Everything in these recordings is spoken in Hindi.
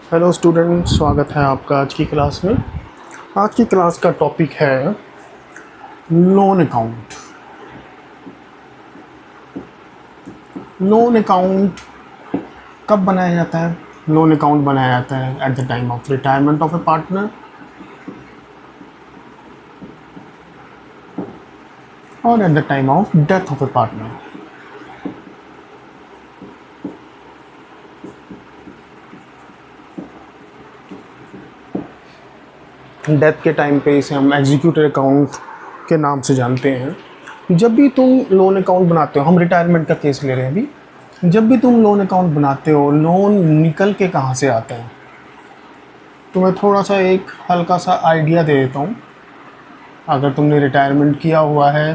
हेलो स्टूडेंट, स्वागत है आपका आज की क्लास में। आज की क्लास का टॉपिक है लोन अकाउंट। लोन अकाउंट कब बनाया जाता है? लोन अकाउंट बनाया जाता है at the time of retirement of a partner और at the time of death of a partner. Death के टाइम पे इसे हम एग्जीक्यूटिव अकाउंट के नाम से जानते हैं। जब भी तुम लोन अकाउंट बनाते हो, हम रिटायरमेंट का केस ले रहे हैं अभी। जब भी तुम लोन अकाउंट बनाते हो, लोन निकल के कहाँ से आता है? तुम्हें थोड़ा सा एक हल्का सा आइडिया दे देता हूँ। अगर तुमने रिटायरमेंट किया हुआ है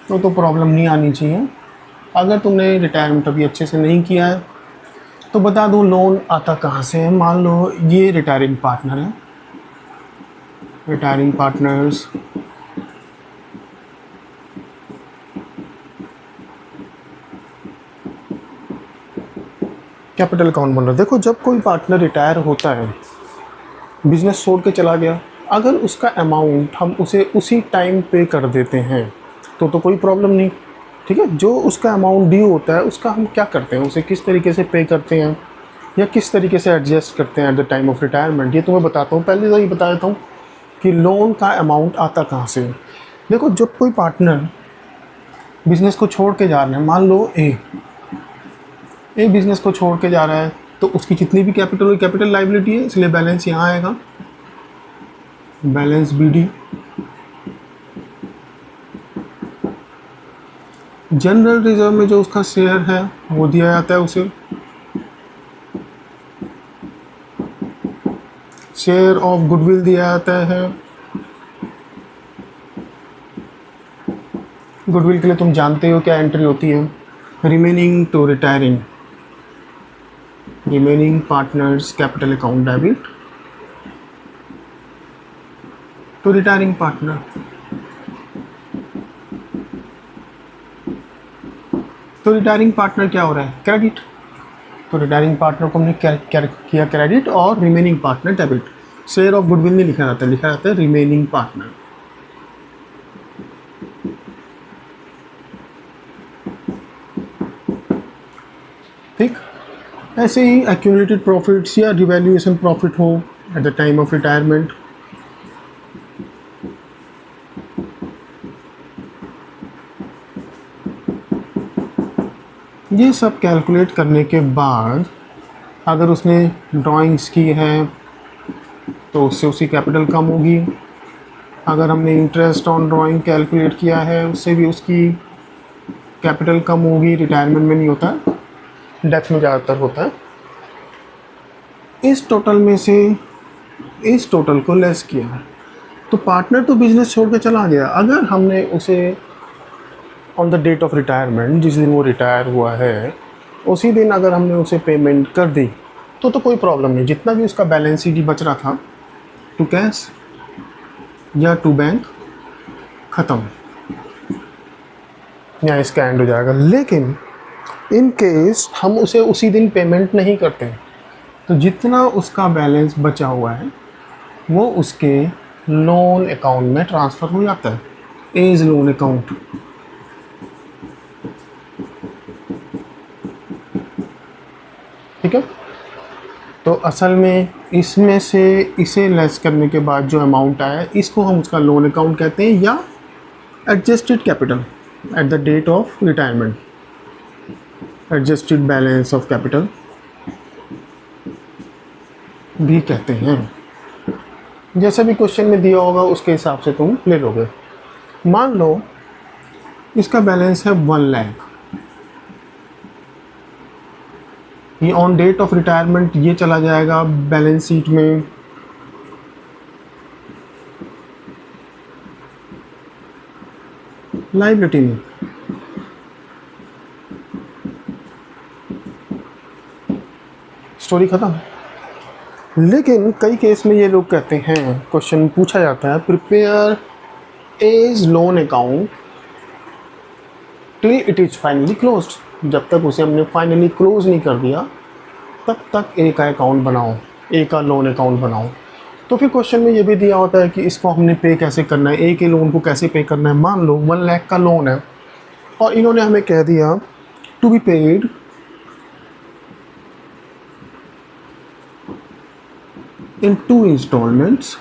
तो प्रॉब्लम नहीं आनी चाहिए। अगर तुमने रिटायरमेंट अभी अच्छे से नहीं किया है तो बता दूँ लोन आता कहाँ से है। मान लो ये रिटायरिंग पार्टनर है, रिटायरिंग पार्टनर्स कैपिटल अकाउंट बन रहा है। देखो, जब कोई पार्टनर रिटायर होता है, बिजनेस छोड़ के चला गया, अगर उसका अमाउंट हम उसे उसी टाइम पे कर देते हैं तो कोई प्रॉब्लम नहीं। ठीक है, जो उसका अमाउंट ड्यू होता है उसका हम क्या करते हैं, उसे किस तरीके से पे करते हैं या किस तरीके से एडजस्ट करते हैं eight the time of retirement, ये तुम्हें बताता हूँ। पहले तो ये बता देता हूँ कि लोन का अमाउंट आता कहाँ से। देखो, जब कोई पार्टनर बिजनेस को छोड़ के जा रहे हैं, मान लो ए बिजनेस को छोड़ के जा रहा है, तो उसकी जितनी भी कैपिटल लाइबिलिटी है, इसलिए बैलेंस यहाँ आएगा, बैलेंस BD। जनरल रिजर्व में जो उसका शेयर है वो दिया जाता है उसे। शेयर ऑफ गुडविल दिया जाता है। गुडविल के लिए तुम जानते हो क्या एंट्री होती है? Remaining to retiring, remaining partners capital account debit to retiring partner. तो रिटायरिंग पार्टनर क्या हो रहा है? क्रेडिट। तो रिटायरिंग पार्टनर को हमने क्या किया? क्रेडिट। और remaining partner debit. Share of goodwill नहीं लिखा जाता, लिखा जाता है रिमेनिंग पार्टनर। ठीक, ऐसे ही एक्यूमुलेटेड प्रॉफिट्स या रिवैल्यूएशन प्रॉफिट हो eight the time of retirement, ये सब कैलकुलेट करने के बाद अगर उसने ड्राइंग्स की है तो उससे उसकी कैपिटल कम होगी। अगर हमने इंटरेस्ट ऑन ड्राइंग कैलकुलेट किया है उससे भी उसकी कैपिटल कम होगी। रिटायरमेंट में नहीं होता, डेथ में ज़्यादातर होता है। इस टोटल में से इस टोटल को लेस किया तो पार्टनर तो बिजनेस छोड़ के चला गया। अगर हमने उसे on the date of retirement, जिस दिन वो रिटायर हुआ है उसी दिन अगर हमने उसे पेमेंट कर दी तो कोई प्रॉब्लम नहीं। जितना भी उसका बैलेंस CD बच रहा था टू कैश या टू बैंक, ख़त्म, या इसका एंड हो जाएगा। लेकिन इन केस हम उसे उसी दिन पेमेंट नहीं करते तो जितना उसका बैलेंस बचा हुआ है वो उसके लोन अकाउंट में ट्रांसफ़र हो जाता है एज लोन अकाउंट। ठीक है, तो असल में इसमें से इसे लेस करने के बाद जो अमाउंट आया इसको हम उसका लोन अकाउंट कहते हैं या adjusted capital at the date of retirement, adjusted balance of capital भी कहते हैं। जैसा भी क्वेश्चन में दिया होगा उसके हिसाब से तुम ले लोगे। मान लो इसका बैलेंस है 1 लाख, ये ऑन डेट ऑफ रिटायरमेंट ये चला जाएगा बैलेंस शीट में लायबिलिटी में। स्टोरी खत्म। लेकिन कई केस में ये लोग कहते हैं, क्वेश्चन पूछा जाता है, prepare as loan account till it is finally closed. जब तक उसे हमने फाइनली क्लोज नहीं कर दिया तब तक एक अकाउंट बनाओ। ए का लोन अकाउंट बनाओ। तो फिर क्वेश्चन में ये भी दिया होता है कि इसको हमने पे कैसे करना है, ए के लोन को कैसे पे करना है। मान लो 1 लाख का लोन है और इन्होंने हमें कह दिया to be paid in 2 installments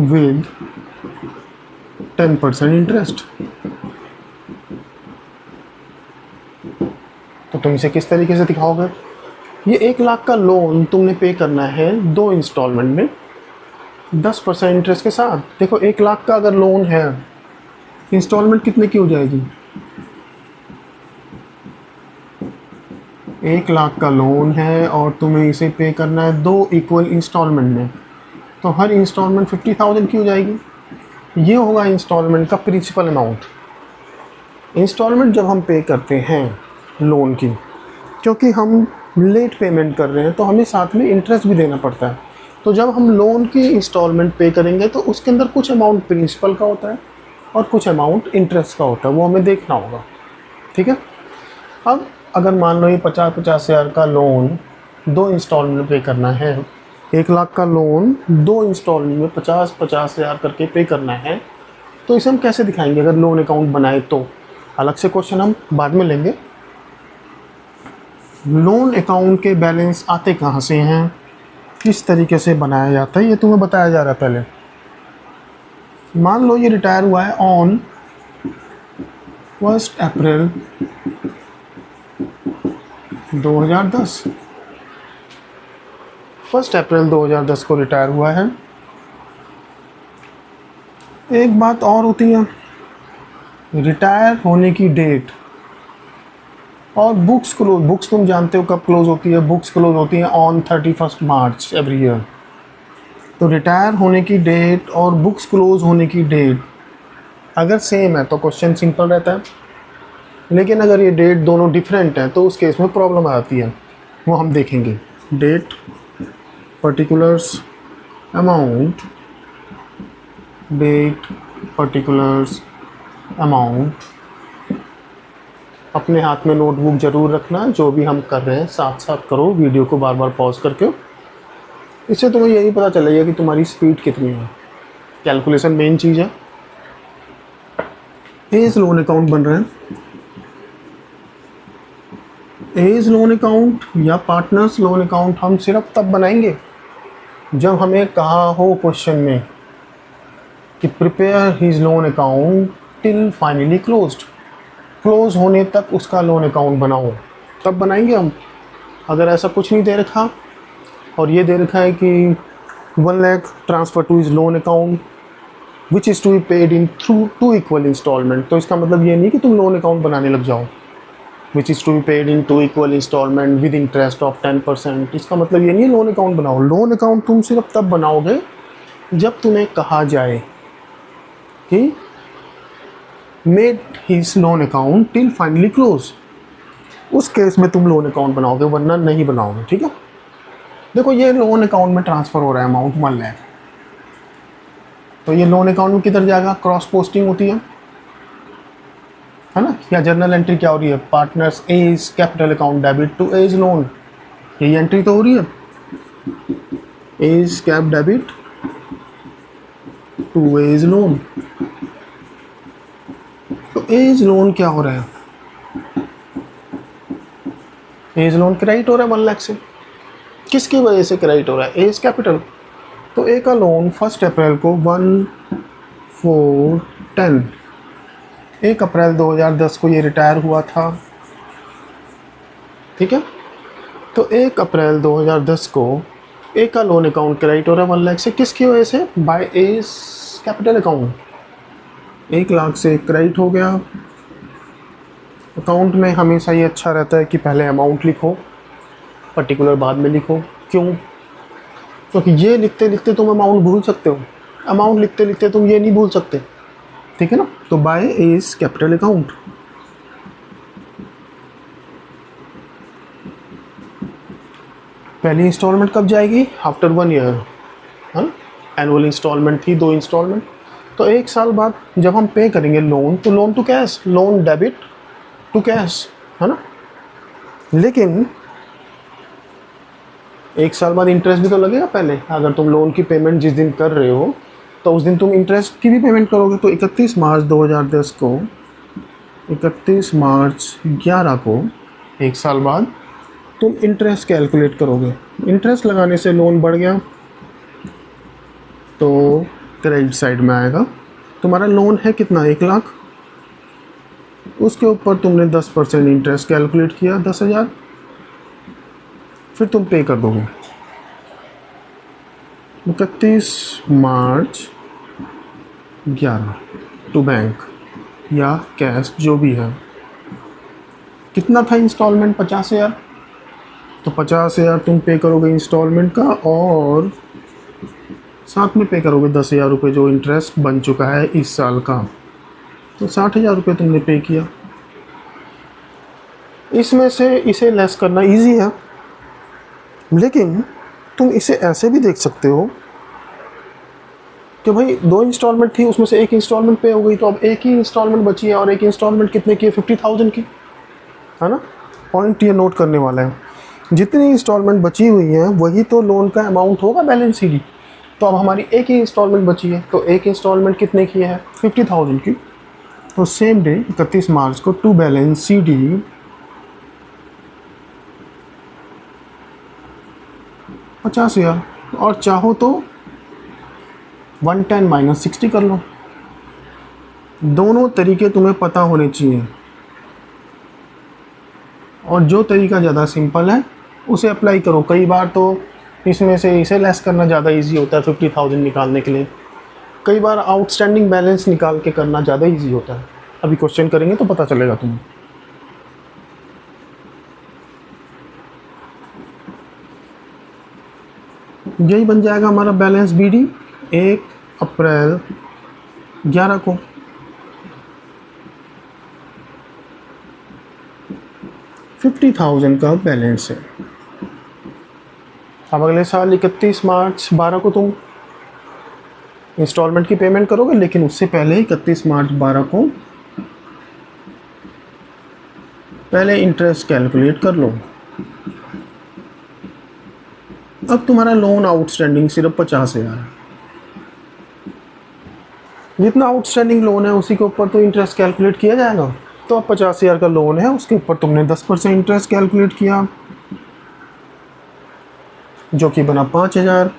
with 10% interest. तो तुम इसे किस तरीके से दिखाओगे? ये 1 लाख का लोन तुमने पे करना है 2 इंस्टॉलमेंट में 10% इंटरेस्ट के साथ। देखो 1 लाख का अगर लोन है, इंस्टॉलमेंट कितने की हो जाएगी? 1 लाख का लोन है और तुम्हें इसे पे करना है 2 इक्वल इंस्टॉलमेंट में, तो हर इंस्टॉलमेंट 50,000 की हो जाएगी। ये होगा इंस्टॉलमेंट का प्रिंसिपल अमाउंट। इंस्टॉलमेंट जब हम पे करते हैं लोन की, क्योंकि हम लेट पेमेंट कर रहे हैं तो हमें साथ में इंटरेस्ट भी देना पड़ता है। तो जब हम लोन की इंस्टॉलमेंट पे करेंगे तो उसके अंदर कुछ अमाउंट प्रिंसिपल का होता है और कुछ अमाउंट इंटरेस्ट का होता है, वो हमें देखना होगा। ठीक है। अब अगर मान लो ये 50-50 हज़ार का लोन 2 इंस्टॉलमेंट पे करना है, 1 लाख का लोन 2 इंस्टॉलमेंट में 50-50 हज़ार करके पे करना है, तो इसे हम कैसे दिखाएंगे अगर लोन अकाउंट बनाए तो? अलग से क्वेश्चन हम बाद में लेंगे। लोन अकाउंट के बैलेंस आते कहाँ से हैं, किस तरीके से बनाया जाता है, ये तुम्हें बताया जा रहा है पहले। मान लो ये रिटायर हुआ है ऑन 1 अप्रैल 2010। 1 अप्रैल 2010 को रिटायर हुआ है। एक बात और होती है, रिटायर होने की डेट और बुक्स क्लोज। बुक्स तुम जानते हो कब क्लोज होती है? बुक्स क्लोज होती है ऑन 31 मार्च एवरी ईयर। तो रिटायर होने की डेट और बुक्स क्लोज होने की डेट अगर सेम है तो क्वेश्चन सिंपल रहता है, लेकिन अगर ये डेट दोनों डिफरेंट है तो उस केस में प्रॉब्लम आती है, वो हम देखेंगे। Date, particulars, amount, date, particulars, amount. अपने हाथ में नोटबुक ज़रूर रखना, जो भी हम कर रहे हैं साथ साथ करो, वीडियो को बार बार पॉज करके। इससे तुम्हें यही पता चलेगा कि तुम्हारी स्पीड कितनी है। कैलकुलेशन मेन चीज़ है। एज लोन अकाउंट बन रहे हैं। एज लोन अकाउंट या पार्टनर्स लोन अकाउंट हम सिर्फ तब बनाएंगे जब हमें कहा हो क्वेश्चन में कि prepare his loan account till finally closed. Close होने तक उसका लोन अकाउंट बनाओ, तब बनाएंगे हम। अगर ऐसा कुछ नहीं दे रखा और ये दे रखा है कि 1 lakh transfer to his loan account which is to be paid in through 2 equal instalment, तो इसका मतलब ये नहीं कि तुम लोन अकाउंट बनाने लग जाओ। Which is to be paid in 2 equal instalment with interest of 10%, इसका मतलब ये नहीं है लोन अकाउंट बनाओ। लोन अकाउंट तुम सिर्फ तब बनाओगे जब तुम्हें कहा जाए कि made his loan account till finally close. उस केस में तुम लोन अकाउंट बनाओगे, वरना नहीं बनाओगे। ठीक है। देखो ये लोन अकाउंट में ट्रांसफ़र हो रहा है अमाउंट 1 लाख, तो ये लोन अकाउंट में किधर जाएगा? क्रॉस पोस्टिंग होती है ना, या जर्नल एंट्री क्या हो रही है? Partners as capital account debit to as loan, यही एंट्री तो हो रही है। As cap debit to as loan. तो एज लोन क्या हो रहा है? एज लोन क्रेडिट हो रहा है 1 लाख से। किसकी वजह से क्रेडिट हो रहा है? As capital. तो ए का लोन 1 अप्रैल को 1/4/10, 1 अप्रैल 2010 को ये रिटायर हुआ था। ठीक है। तो 1 अप्रैल 2010 को ए का लोन अकाउंट क्रेडिट हो रहा है 1 लाख से। किसकी वजह से? By as capital account. 1 lakh से क्रेडिट हो गया। अकाउंट में हमेशा ये अच्छा रहता है कि पहले अमाउंट लिखो, पर्टिकुलर बाद में लिखो। क्यों? क्योंकि ये लिखते लिखते तुम अमाउंट भूल सकते हो, अमाउंट लिखते लिखते तुम ये नहीं भूल सकते। ठीक है ना। तो बाय एज कैपिटल अकाउंट। पहली इंस्टॉलमेंट कब जाएगी? After 1 year. हाँ, एनुअल इंस्टॉलमेंट थी 2 इंस्टॉलमेंट, तो 1 साल बाद जब हम पे करेंगे लोन, तो loan to cash, loan debit to cash. है ना। लेकिन 1 साल बाद इंटरेस्ट भी तो लगेगा पहले। अगर तुम लोन की पेमेंट जिस दिन कर रहे हो तो उस दिन तुम इंटरेस्ट की भी पेमेंट करोगे। तो 31 मार्च 2010 को, 31 मार्च 11 को, 1 साल बाद तुम इंटरेस्ट कैलकुलेट करोगे। इंटरेस्ट लगाने से लोन बढ़ गया तो क्रेडिट साइड में आएगा। तुम्हारा लोन है कितना, 1 लाख, उसके ऊपर तुमने 10% इंटरेस्ट कैलकुलेट किया, 10,000, फिर तुम पे कर दोगे। 31 मार्च 11 टू बैंक या कैश जो भी है। कितना था इंस्टॉलमेंट, 50,000। तो 50,000 तुम पे करोगे इंस्टॉलमेंट का, और साथ में पे करोगे 10,000 रुपये जो इंटरेस्ट बन चुका है इस साल का। तो 60,000 रुपये तुमने पे किया। इसमें से इसे लेस करना इजी है, लेकिन तुम इसे ऐसे भी देख सकते हो कि भाई 2 इंस्टॉलमेंट थी, उसमें से एक इंस्टॉलमेंट पे हो गई, तो अब एक ही इंस्टॉलमेंट बची है, और एक इंस्टॉलमेंट कितने की है, 50,000 की, है ना। पॉइंट ये नोट करने वाला है, जितनी इंस्टॉलमेंट बची हुई है वही तो लोन का अमाउंट होगा बैलेंस शीट। तो अब हमारी एक ही इंस्टॉलमेंट बची है, तो एक इंस्टॉलमेंट कितने की है, 50,000 की। तो सेम डे 31 मार्च को टू बैलेंस सी डी 50,000, और चाहो तो 110 माइनस 60 कर लो। दोनों तरीके तुम्हें पता होने चाहिए, और जो तरीका ज़्यादा सिंपल है उसे अप्लाई करो। कई बार तो इसमें से इसे लेस करना ज़्यादा इजी होता है 50,000 निकालने के लिए। कई बार आउटस्टैंडिंग बैलेंस निकाल के करना ज़्यादा इजी होता है। अभी क्वेश्चन करेंगे तो पता चलेगा तुम्हें। यही बन जाएगा हमारा बैलेंस बीडी 1 अप्रैल 11 को। $50,000 का बैलेंस है। अब अगले साल 31 मार्च 12 को तुम इंस्टॉलमेंट की पेमेंट करोगे, लेकिन उससे पहले 31 मार्च 12 को पहले इंटरेस्ट कैलकुलेट कर लो। अब तुम्हारा लोन आउटस्टैंडिंग सिर्फ 50,000 है। जितना आउटस्टैंडिंग लोन है उसी के ऊपर तो इंटरेस्ट कैलकुलेट किया जाएगा। तो अब 50,000 का लोन है, उसके ऊपर तुमने 10% इंटरेस्ट कैलकुलेट किया, जो कि बना 5,000।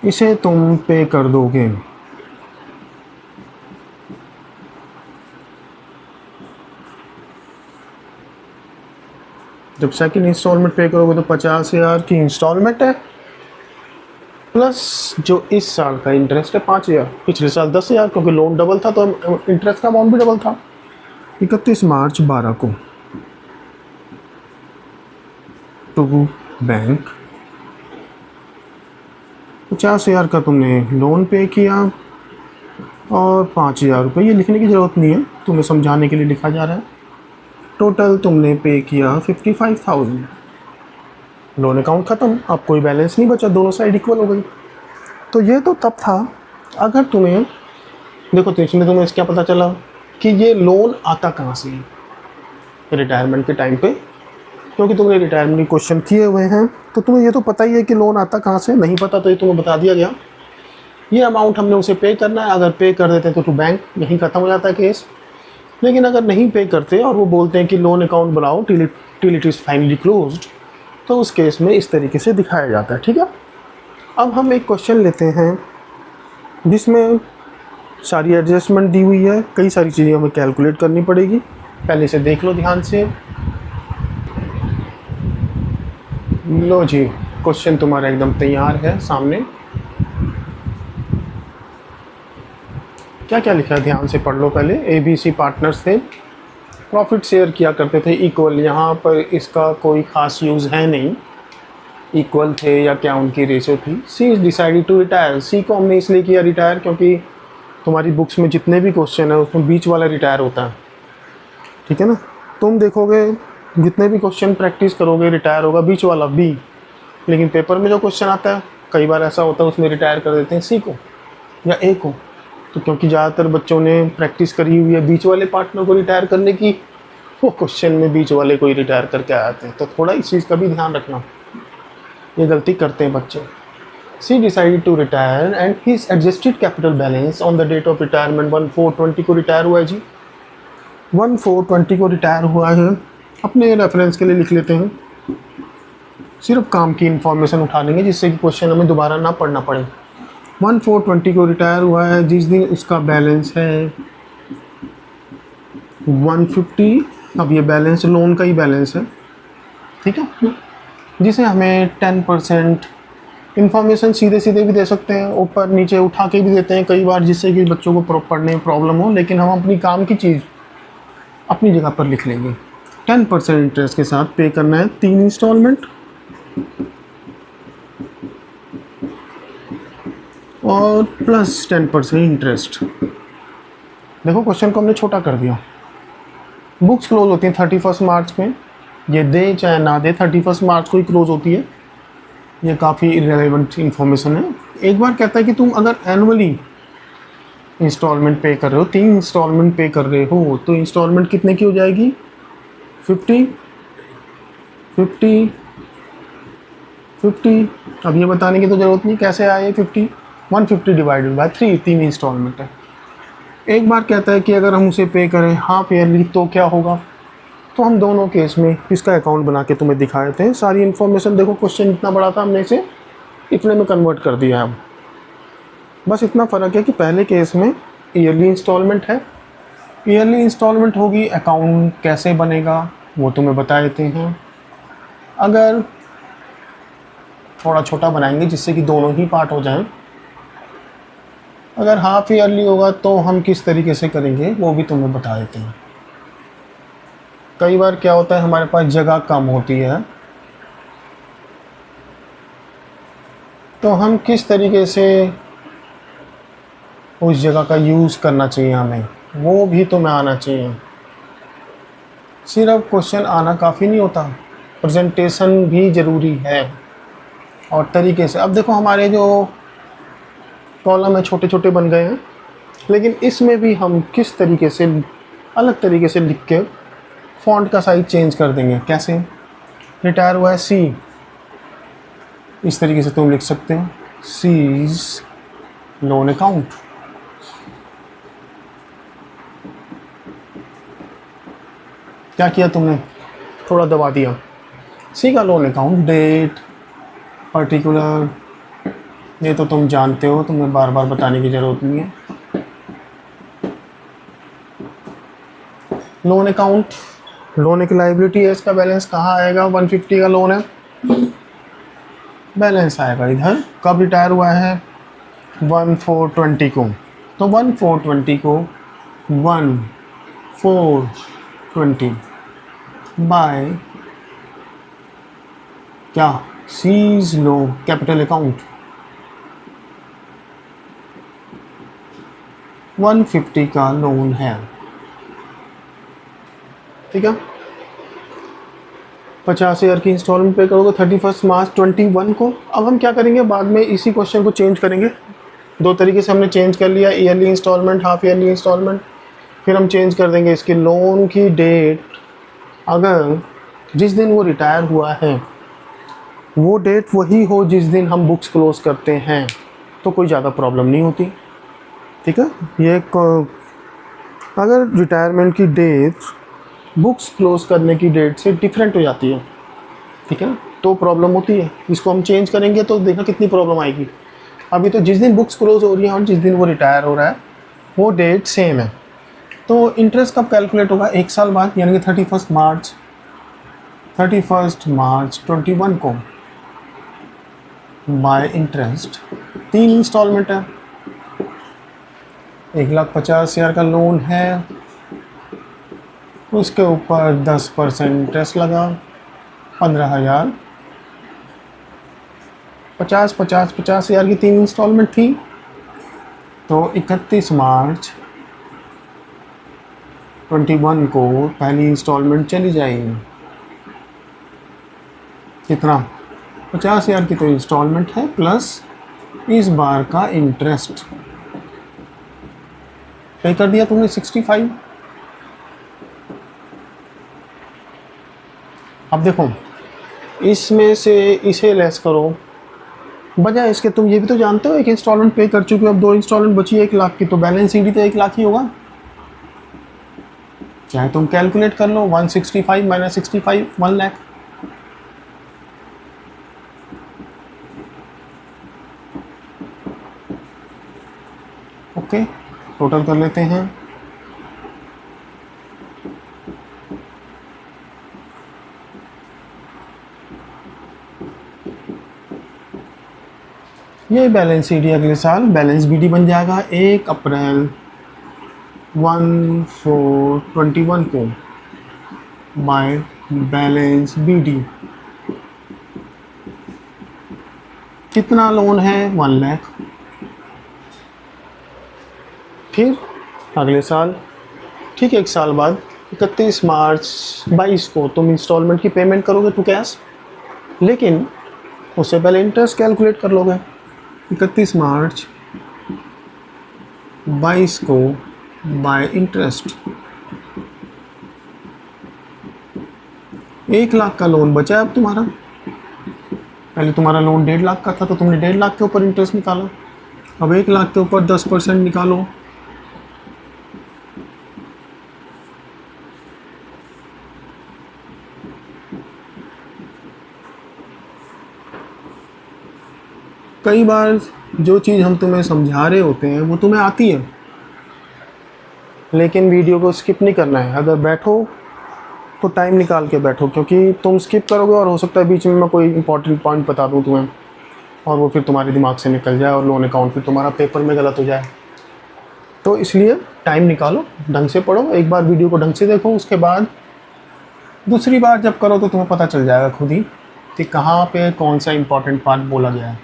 इसे तुम पे कर दोगे। जब सेकंड इंस्टॉलमेंट पे करोगे तो 50,000 की इंस्टॉलमेंट है, प्लस जो इस साल का इंटरेस्ट है 5,000। पिछले साल 10,000, क्योंकि लोन डबल था तो इंटरेस्ट का अमाउंट भी डबल था। 31 मार्च 12 को टू बैंक 50,000 का तुमने लोन पे किया, और 5,000 रुपये, ये लिखने की ज़रूरत नहीं है, तुम्हें समझाने के लिए लिखा जा रहा है। टोटल तुमने पे किया 55,000। लोन अकाउंट ख़त्म, अब कोई बैलेंस नहीं बचा, दोनों साइड इक्वल हो गई। तो ये तो तब था अगर तुम्हें, देखो तो इसमें तुम्हें क्या पता चला कि ये लोन आता कहाँ से है, रिटायरमेंट के टाइम पे, क्योंकि तुमने रिटायरमेंट के क्वेश्चन किए हुए हैं, तो तुम्हें ये तो पता ही है कि लोन आता कहाँ से। नहीं पता तो ये तुम्हें बता दिया गया, ये अमाउंट हमने उसे पे करना है। अगर पे कर देते हैं तो बैंक, यहीं ख़त्म हो जाता है केस। लेकिन अगर नहीं पे करते और वो बोलते हैं कि लोन अकाउंट बनाओ till it is finally closed, तो उस केस में इस तरीके से दिखाया जाता है। ठीक है, अब हम एक क्वेश्चन लेते हैं जिसमें सारी एडजस्टमेंट दी हुई है, कई सारी चीज़ें हमें कैलकुलेट करनी पड़ेगी। पहले से देख लो ध्यान से। लो जी, क्वेश्चन तुम्हारा एकदम तैयार है सामने। क्या क्या लिखा है ध्यान से पढ़ लो पहले। ABC पार्टनर्स थे, प्रॉफिट शेयर किया करते थे इक्वल। यहाँ पर इसका कोई ख़ास यूज़ है नहीं, इक्वल थे या क्या उनकी रेशो थी। सी डिसाइडेड टू रिटायर, सी को हमने इसलिए किया रिटायर क्योंकि तुम्हारी बुक्स में जितने भी क्वेश्चन है उसमें बीच वाला रिटायर होता है। ठीक है ना, तुम देखोगे जितने भी क्वेश्चन प्रैक्टिस करोगे रिटायर होगा बीच वाला बी, लेकिन पेपर में जो क्वेश्चन आता है कई बार ऐसा होता है उसमें रिटायर कर देते हैं सी को। या एक हो? तो क्योंकि ज़्यादातर बच्चों ने प्रैक्टिस करी हुई है बीच वाले पार्टनर को रिटायर करने की, वो क्वेश्चन में बीच वाले को ही रिटायर करके आते हैं। तो थोड़ा इस चीज़ का भी ध्यान रखना, ये गलती करते हैं बच्चे। She decided to retire and his adjusted capital balance on the date of retirement 1/4/20 को रिटायर हुआ है जी। 1/4/20 को रिटायर हुआ है। अपने रेफरेंस के लिए लिख लेते हैं, सिर्फ काम की इंफॉर्मेशन उठा लेंगे जिससे कि क्वेश्चन हमें दोबारा ना पढ़ना पड़े। 1/4/20 को रिटायर हुआ है जिस दिन उसका बैलेंस है 150। अब ये बैलेंस लोन का ही बैलेंस है, ठीक है, जिसे हमें 10% इन्फॉर्मेशन सीधे सीधे भी दे सकते हैं, ऊपर नीचे उठा के भी देते हैं कई बार, जिससे कि बच्चों को पढ़ने में प्रॉब्लम हो, लेकिन हम अपनी काम की चीज़ अपनी जगह पर लिख लेंगे। 10% इंटरेस्ट के साथ पे करना है 3 इंस्टॉलमेंट और प्लस 10% इंटरेस्ट। देखो क्वेश्चन को हमने छोटा कर दिया। बुक्स क्लोज होती हैं 31 मार्च में, ये दे चाहे ना दे 31 मार्च को ही क्लोज होती है। ये काफ़ी इररिलेवेंट इन्फॉर्मेशन है। एक बार कहता है कि तुम अगर एनुअली इंस्टॉलमेंट पे कर रहे हो, 3 इंस्टॉलमेंट पे कर रहे हो, तो इंस्टॉलमेंट कितने की हो जाएगी? 50 50 50। अब ये बताने की तो ज़रूरत नहीं कैसे आए 50। 150 डिवाइडेड बाय 3, 3 इंस्टॉलमेंट है। एक बार कहता है कि अगर हम उसे पे करें हाफ ईयरली तो क्या होगा? तो हम दोनों केस में इसका अकाउंट बना के तुम्हें दिखा देते हैं। सारी इन्फॉर्मेशन देखो, क्वेश्चन इतना बड़ा था, हमने इसे इतने में कन्वर्ट कर दिया है। बस इतना फ़र्क है कि पहले केस में ईयरली इंस्टॉलमेंट है, ईयरली इंस्टॉलमेंट होगी, अकाउंट कैसे बनेगा वो तुम्हें बता देते हैं। अगर थोड़ा छोटा बनाएंगे जिससे कि दोनों ही पार्ट हो जाएं, अगर हाफ ईयरली होगा तो हम किस तरीके से करेंगे वो भी तुम्हें बता देते हैं। कई बार क्या होता है, हमारे पास जगह कम होती है, तो हम किस तरीके से उस जगह का यूज़ करना चाहिए हमें, वो भी तुम्हें आना चाहिए। सिर्फ क्वेश्चन आना काफ़ी नहीं होता, प्रेजेंटेशन भी ज़रूरी है और तरीके से। अब देखो हमारे जो कॉलम है छोटे छोटे बन गए हैं, लेकिन इसमें भी हम किस तरीके से अलग तरीके से लिख के फ़ॉन्ट का साइज चेंज कर देंगे। कैसे? रिटायर हुआ है सी, इस तरीके से तुम लिख सकते हो, सीज लोन अकाउंट। क्या किया तुमने? थोड़ा दबा दिया, सी का लोन अकाउंट, डेट पर्टिकुलर, ये तो तुम जानते हो, तुम्हें बार बार बताने की ज़रूरत नहीं है। लोन अकाउंट, लोन एक लाइबिलिटी है, इसका बैलेंस कहाँ आएगा? 150 का लोन है, बैलेंस आएगा इधर। कब रिटायर हुआ है? 1/4/20 को। तो 1/4/20 को 1/4/20 बाय क्या? सीज लो कैपिटल अकाउंट 150 का लोन है, ठीक है। 50,000 की इंस्टॉलमेंट पे करोगे 31 मार्च 21 को। अब हम क्या करेंगे, बाद में इसी क्वेश्चन को चेंज करेंगे। दो तरीके से हमने चेंज कर लिया, yearly installment, half yearly installment. फिर हम चेंज कर देंगे इसके लोन की डेट, अगर जिस दिन वो रिटायर हुआ है वो डेट वही हो जिस दिन हम बुक्स क्लोज करते हैं, तो कोई ज़्यादा प्रॉब्लम नहीं होती, ठीक है। ये अगर रिटायरमेंट की डेट बुक्स क्लोज करने की डेट से डिफरेंट हो जाती है, ठीक है, तो प्रॉब्लम होती है। इसको हम चेंज करेंगे तो देखना कितनी प्रॉब्लम आएगी। अभी तो जिस दिन बुक्स क्लोज हो रही हैं और जिस दिन वो रिटायर हो रहा है वो डेट सेम है। तो इंटरेस्ट कब कैलकुलेट होगा? 1 साल बाद, यानी कि 31 मार्च 21 को बाय इंटरेस्ट। 3 इंस्टॉलमेंट है, 1,50,000 का लोन है, उसके ऊपर 10% इंटरेस्ट लगा, 15,000। 50,000 की 3 इंस्टॉलमेंट थी, तो 31 मार्च 21 को पहली इंस्टॉलमेंट चली जाएगी। कितना? 50,000 की तो इंस्टॉलमेंट है प्लस इस बार का इंटरेस्ट पे कर दिया तुमने 65। अब देखो इसमें से इसे लेस करो, बजाय इसके तुम ये भी तो जानते हो एक इंस्टॉलमेंट पे कर चुके हो, अब 2 इंस्टॉलमेंट बची 1 लाख की, तो बैलेंस सीडी तो 1 लाख ही होगा। चाहे तुम कैलकुलेट कर लो, 165 माइनस 65 1 लाख। ओके, टोटल कर लेते हैं। ये बैलेंस सीडी अगले साल बैलेंस बीडी बन जाएगा 1 अप्रैल 1421 को बाय बैलेंस बीडी। कितना लोन है? 1 लाख। फिर अगले साल, ठीक है, 1 साल बाद 31 मार्च 22 को तुम इंस्टॉलमेंट की पेमेंट करोगे टू कैश, लेकिन उससे पहले इंटरेस्ट कैलकुलेट कर लोगे। 31 मार्च 22 को बाय इंटरेस्ट 1 लाख का लोन बचा है अब तुम्हारा। पहले तुम्हारा लोन 1.5 लाख का था, तो तुमने 1.5 लाख के ऊपर इंटरेस्ट निकाला। अब 1 लाख के ऊपर 10% निकालो, कई बार जो चीज़ हम तुम्हें समझा रहे होते हैं वो तुम्हें आती है, लेकिन वीडियो को स्किप नहीं करना है। अगर बैठो तो टाइम निकाल के बैठो, क्योंकि तुम स्किप करोगे और हो सकता है बीच में मैं कोई इंपॉर्टेंट पॉइंट बता दूं तुम्हें और वो फिर तुम्हारे दिमाग से निकल जाए और लोन अकाउंट फिर तुम्हारा पेपर में गलत हो जाए। तो इसलिए टाइम निकालो, ढंग से पढ़ो, एक बार वीडियो को ढंग से देखो, उसके बाद दूसरी बार जब करो तो तुम्हें पता चल जाएगा खुद ही कि कहाँ पे कौन सा इंपॉर्टेंट पार्ट बोला गया है।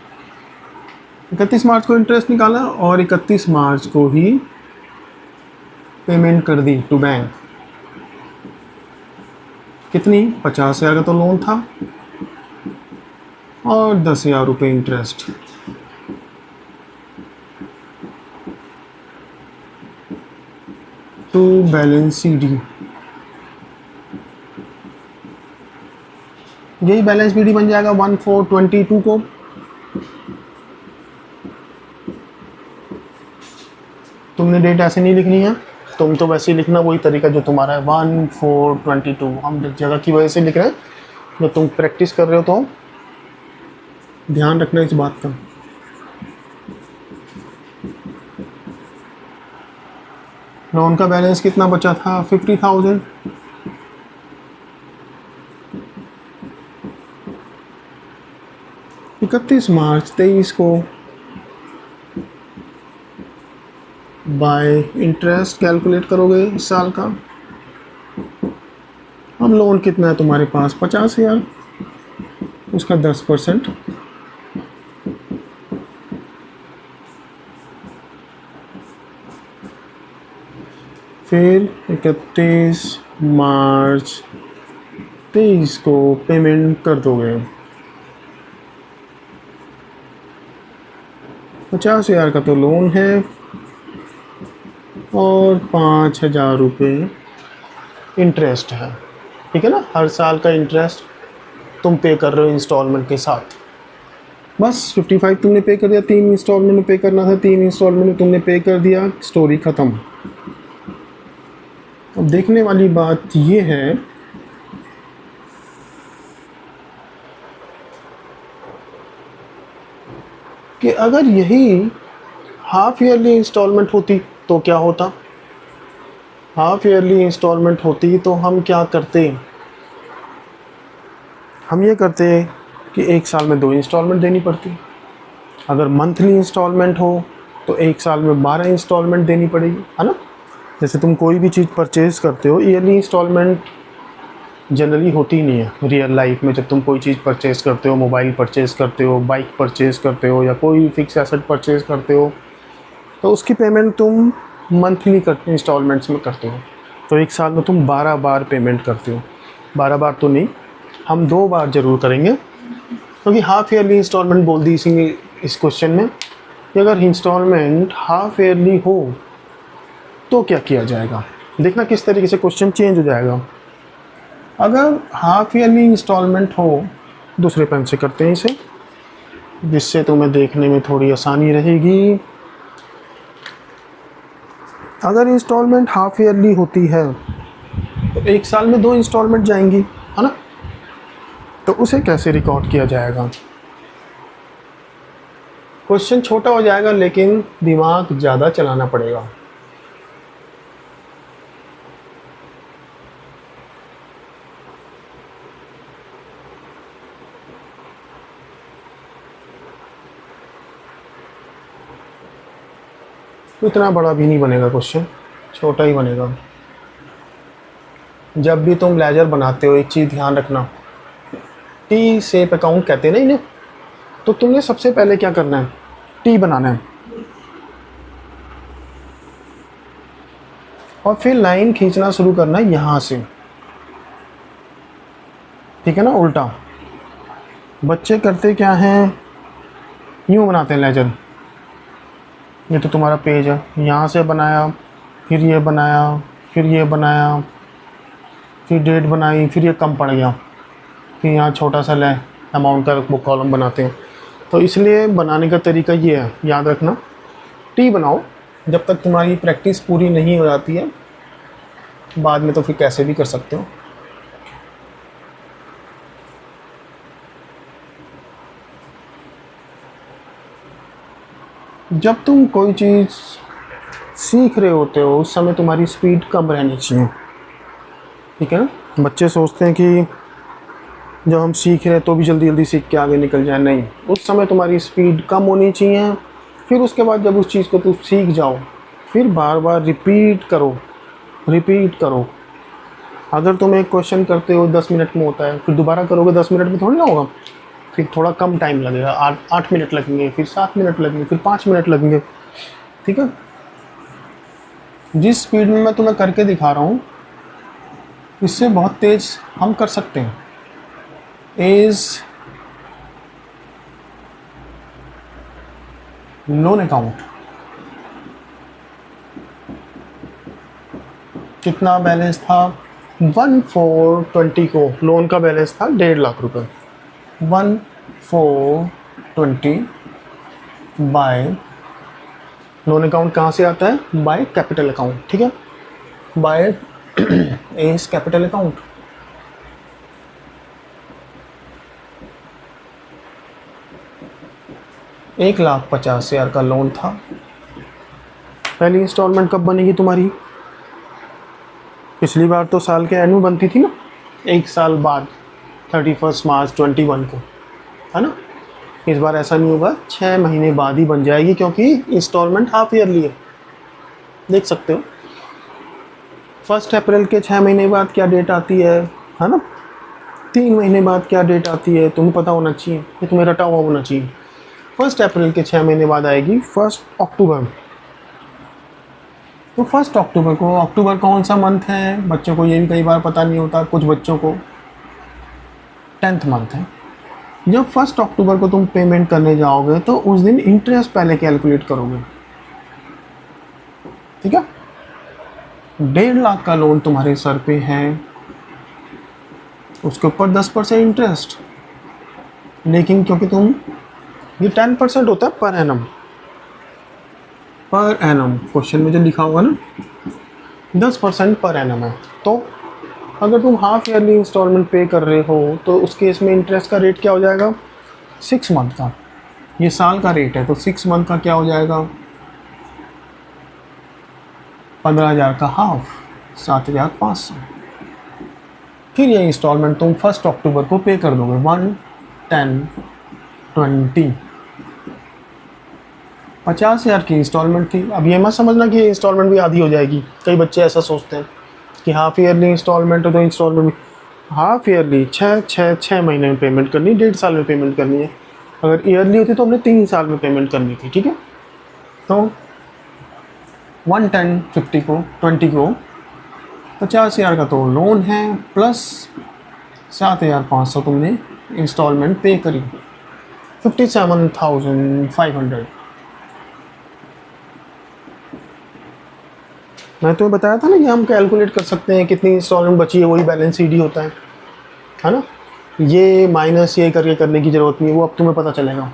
31 मार्च को इंटरेस्ट निकाला और 31 मार्च को ही पेमेंट कर दी टू बैंक। कितनी? 50,000 का तो लोन था और 10,000 रुपये इंटरेस्ट। टू बैलेंस सीडी, यही बैलेंस बीडी बन जाएगा 1422 को। तुमने डेट ऐसे नहीं लिखनी है, तुम तो वैसे ही लिखना, वही तरीका जो तुम्हारा है 1422। हम जगह की वजह से लिख रहे हैं, जो तुम प्रैक्टिस कर रहे हो तो ध्यान रखना इस बात का। लोन का बैलेंस कितना बचा था? 50,000। इकतीस मार्च 23 को बाय इंटरेस्ट कैलकुलेट करोगे इस साल का। अब लोन कितना है तुम्हारे पास? 50,000, उसका 10%। फिर 31 मार्च 23 को पेमेंट कर दोगे। 50,000 का तो लोन है और 5,000 रुपये इंटरेस्ट है, ठीक है ना। हर साल का इंटरेस्ट तुम पे कर रहे हो इंस्टॉलमेंट के साथ। बस 55 तुमने पे कर दिया, 3 इंस्टॉलमेंट में पे करना था, 3 इंस्टॉलमेंट में तुमने पे कर दिया, स्टोरी ख़त्म। अब देखने वाली बात ये है कि अगर यही हाफ ईयरली इंस्टॉलमेंट होती तो क्या होता। हाफ ईयरली इंस्टॉलमेंट होती तो हम क्या करते? हम ये करते कि 1 साल में 2 इंस्टॉलमेंट देनी पड़ती। अगर मंथली इंस्टॉलमेंट हो तो 1 साल में 12 इंस्टॉलमेंट देनी पड़ेगी, है ना। जैसे तुम कोई भी चीज़ परचेज करते हो, ईयरली इंस्टॉलमेंट जनरली होती नहीं है रियल लाइफ में। जब तुम कोई चीज़ परचेज़ करते हो, मोबाइल परचेज़ करते हो, बाइक परचेज़ करते हो या कोई फिक्स एसेट परचेज़ करते हो, तो उसकी पेमेंट तुम मंथली इंस्टॉलमेंट्स में करते हो। तो 1 साल में तुम 12 बार पेमेंट करते हो। 12 बार तो नहीं, हम 2 बार ज़रूर करेंगे, क्योंकि हाफ ईयरली इंस्टॉलमेंट बोल दी इस क्वेश्चन में कि अगर इंस्टॉलमेंट हाफ ईयरली हो तो क्या किया जाएगा। देखना किस तरीके से क्वेश्चन चेंज हो जाएगा। अगर हाफ ईयरली इंस्टॉलमेंट हो, दूसरे पेन से करते हैं इसे, जिससे तुम्हें देखने में थोड़ी आसानी रहेगी। अगर इंस्टॉलमेंट हाफ ईयरली होती है तो एक साल में 2 इंस्टॉलमेंट जाएंगी, है ना। तो उसे कैसे रिकॉर्ड किया जाएगा। क्वेश्चन छोटा हो जाएगा लेकिन दिमाग ज़्यादा चलाना पड़ेगा। इतना बड़ा भी नहीं बनेगा क्वेश्चन, छोटा ही बनेगा। जब भी तुम लेजर बनाते हो एक चीज़ ध्यान रखना, टी शेप अकाउंट कहते हैं ना इन्हें, तो तुमने सबसे पहले क्या करना है, टी बनाना है और फिर लाइन खींचना शुरू करना है यहाँ से, ठीक है ना। उल्टा बच्चे करते क्या हैं, यूँ बनाते हैं लेजर। ये तो तुम्हारा पेज है, यहाँ से बनाया, फिर ये बनाया, फिर ये बनाया, फिर डेट बनाई, फिर ये कम पड़ गया, फिर यहाँ छोटा सा ले अमाउंट का वो कॉलम बनाते हैं। तो इसलिए बनाने का तरीका ये है, याद रखना, टी बनाओ जब तक तुम्हारी प्रैक्टिस पूरी नहीं हो जाती है। बाद में तो फिर कैसे भी कर सकते हो। जब तुम कोई चीज़ सीख रहे होते हो उस समय तुम्हारी स्पीड कम रहनी चाहिए, ठीक है ना। बच्चे सोचते हैं कि जब हम सीख रहे हैं तो भी जल्दी जल्दी सीख के आगे निकल जाए, नहीं, उस समय तुम्हारी स्पीड कम होनी चाहिए। फिर उसके बाद जब उस चीज़ को तुम सीख जाओ, फिर बार बार रिपीट करो, रिपीट करो। अगर तुम एक क्वेश्चन करते हो 10 मिनट में होता है, फिर दोबारा करोगे 10 मिनट में थोड़ी ना होगा, फिर थोड़ा कम टाइम लगेगा, 8 मिनट लगेंगे, फिर 7 मिनट लगेंगे, फिर 5 मिनट लगेंगे, ठीक है। जिस स्पीड में मैं तुम्हें करके दिखा रहा हूँ इससे बहुत तेज़ हम कर सकते हैं। इज लोन अकाउंट, कितना बैलेंस था, 1,420 को लोन का बैलेंस था 1.5 लाख रुपए। 1,420 बाय लोन अकाउंट कहाँ से आता है, बाय कैपिटल अकाउंट, ठीक है, बाय इज कैपिटल अकाउंट। $1,50,000 का लोन था। पहली इंस्टॉलमेंट कब बनेगी तुम्हारी, पिछली बार तो साल के एनु बनती थी ना, एक साल बाद 31 मार्च 21 को, है ना। इस बार ऐसा नहीं होगा, 6 महीने बाद ही बन जाएगी क्योंकि इंस्टॉलमेंट हाफ ईयरली है। देख सकते हो 1 अप्रैल के 6 महीने बाद क्या डेट आती है ना। 3 महीने बाद क्या डेट आती है तुम्हें पता होना चाहिए, ये तुम्हें रटा हुआ होना चाहिए। 1 अप्रैल के 6 महीने बाद आएगी 1 अक्टूबर। तो 1 अक्टूबर को, अक्टूबर कौन सा मंथ है, बच्चों को ये भी कई बार पता नहीं होता, कुछ बच्चों को 10th मंथ है। जब 1 अक्टूबर को तुम पेमेंट करने जाओगे तो उस दिन इंटरेस्ट पहले कैलकुलेट करोगे, ठीक है। 1.5 लाख का लोन तुम्हारे सर पे है, उसके ऊपर 10% इंटरेस्ट, लेकिन क्योंकि तुम, ये 10% होता है per annum, per annum question में जो लिखा होगा ना 10% पर एनम है। तो अगर तुम हाफ ईयरली इंस्टॉलमेंट पे कर रहे हो तो उस केस में इंटरेस्ट का रेट क्या हो जाएगा, 6 मंथ का, ये साल का रेट है तो 6 मंथ का क्या हो जाएगा, 15,000 का हाफ, 7,500। फिर ये इंस्टॉलमेंट तुम 1 अक्टूबर को पे कर दोगे, 1, 10, 20, 50,000 की इंस्टॉलमेंट थी। अब ये मत समझना कि ये इंस्टॉलमेंट भी आधी हो जाएगी, कई बच्चे ऐसा सोचते हैं कि हाफ ईयरली इंस्टॉलमेंट है तो इंस्टॉलमेंट भी, हाफ ईयरली 6 महीने में पेमेंट करनी, 1.5 साल में पेमेंट करनी है। अगर ईयरली होती तो हमने 3 साल में पेमेंट करनी थी, ठीक है। तो 110, 50 को 20 को 50,000 का तो लोन है, प्लस 7,500 तुमने इंस्टॉलमेंट पे करी, 57,500। मैं तुम्हें बताया था ना कि हम कैलकुलेट कर सकते हैं कितनी इंस्टॉलमेंट बची है, वही बैलेंस सीडी होता है ना। ये माइनस ये करके करने की ज़रूरत नहीं है, वो अब तुम्हें पता चलेगा।